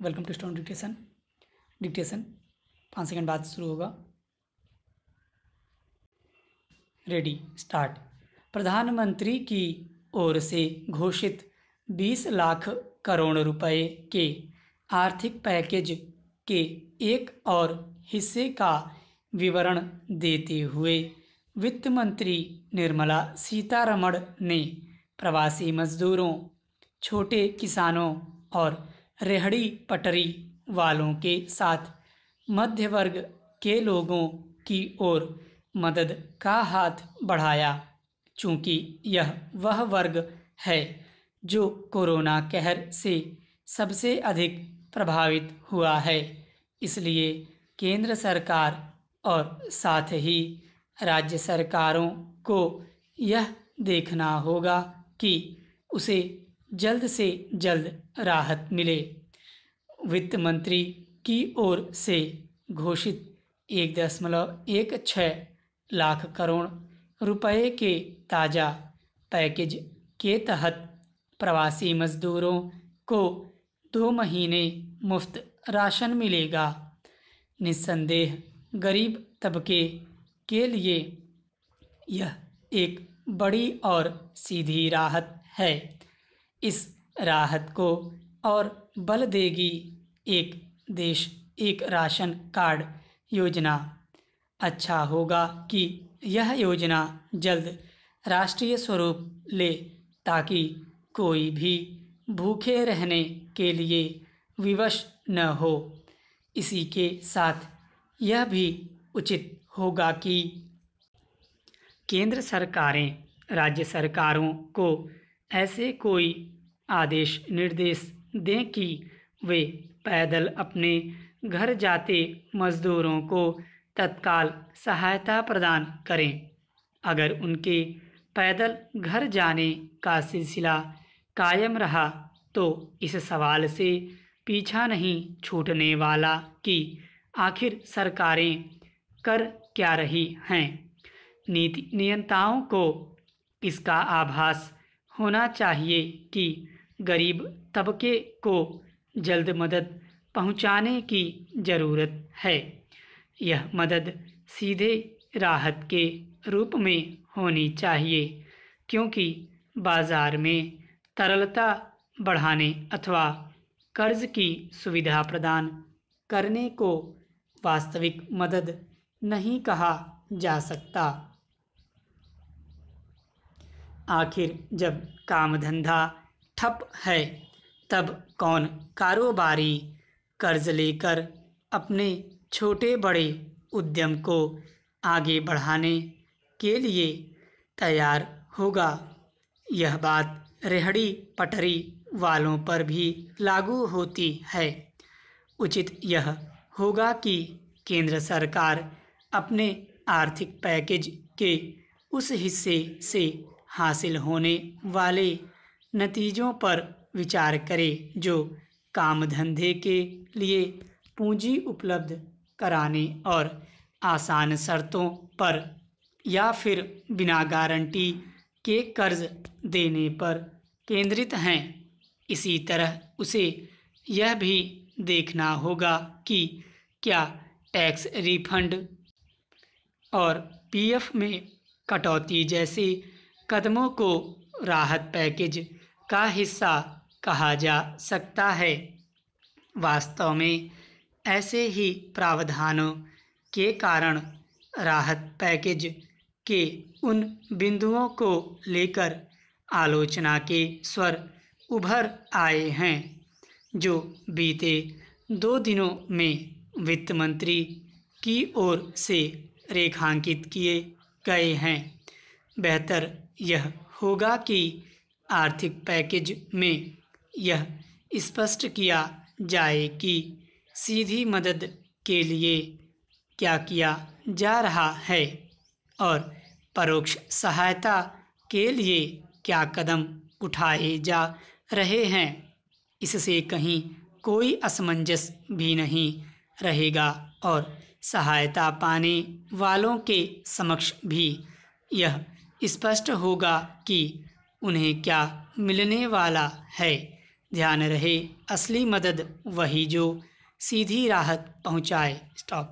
Welcome to student dictation 5 second बाद शुरू होगा। Ready start. प्रधानमंत्री की ओर से घोषित 20 लाख करोड़ रुपए के आर्थिक पैकेज के एक और हिस्से का विवरण देते हुए वित्त मंत्री निर्मला सीतारमण ने प्रवासी मजदूरों, छोटे किसानों और रेहड़ी पटरी वालों के साथ मध्य वर्ग के लोगों की ओर मदद का हाथ बढ़ाया। चूँकि यह वह वर्ग है जो कोरोना कहर से सबसे अधिक प्रभावित हुआ है, इसलिए केंद्र सरकार और साथ ही राज्य सरकारों को यह देखना होगा कि उसे जल्द से जल्द राहत मिले। वित्त मंत्री की ओर से घोषित 1.16 लाख करोड़ रुपए के ताज़ा पैकेज के तहत प्रवासी मजदूरों को 2 महीने मुफ्त राशन मिलेगा। निस्संदेह गरीब तबके के लिए यह एक बड़ी और सीधी राहत है। इस राहत को और बल देगी एक देश एक राशन कार्ड योजना। अच्छा होगा कि यह योजना जल्द राष्ट्रीय स्वरूप ले ताकि कोई भी भूखे रहने के लिए विवश न हो। इसी के साथ यह भी उचित होगा कि केंद्र सरकारें राज्य सरकारों को ऐसे कोई आदेश निर्देश दें कि वे पैदल अपने घर जाते मजदूरों को तत्काल सहायता प्रदान करें। अगर उनके पैदल घर जाने का सिलसिला कायम रहा तो इस सवाल से पीछा नहीं छूटने वाला कि आखिर सरकारें कर क्या रही हैं। नीति नियंताओं को इसका आभास होना चाहिए कि गरीब तबके को जल्द मदद पहुंचाने की ज़रूरत है। यह मदद सीधे राहत के रूप में होनी चाहिए, क्योंकि बाज़ार में तरलता बढ़ाने अथवा कर्ज की सुविधा प्रदान करने को वास्तविक मदद नहीं कहा जा सकता। आखिर जब काम धंधा ठप है तब कौन कारोबारी कर्ज लेकर अपने छोटे बड़े उद्यम को आगे बढ़ाने के लिए तैयार होगा। यह बात रेहड़ी पटरी वालों पर भी लागू होती है। उचित यह होगा कि केंद्र सरकार अपने आर्थिक पैकेज के उस हिस्से से हासिल होने वाले नतीजों पर विचार करे जो काम धंधे के लिए पूंजी उपलब्ध कराने और आसान शर्तों पर या फिर बिना गारंटी के कर्ज देने पर केंद्रित हैं। इसी तरह उसे यह भी देखना होगा कि क्या टैक्स रिफंड और पीएफ में कटौती जैसे कदमों को राहत पैकेज का हिस्सा कहा जा सकता है। वास्तव में ऐसे ही प्रावधानों के कारण राहत पैकेज के उन बिंदुओं को लेकर आलोचना के स्वर उभर आए हैं जो बीते 2 दिनों में वित्त मंत्री की ओर से रेखांकित किए गए हैं। बेहतर यह होगा कि आर्थिक पैकेज में यह स्पष्ट किया जाए कि सीधी मदद के लिए क्या किया जा रहा है और परोक्ष सहायता के लिए क्या कदम उठाए जा रहे हैं। इससे कहीं कोई असमंजस भी नहीं रहेगा और सहायता पाने वालों के समक्ष भी यह स्पष्ट होगा कि उन्हें क्या मिलने वाला है। ध्यान रहे, असली मदद वही जो सीधी राहत पहुंचाए। स्टॉप।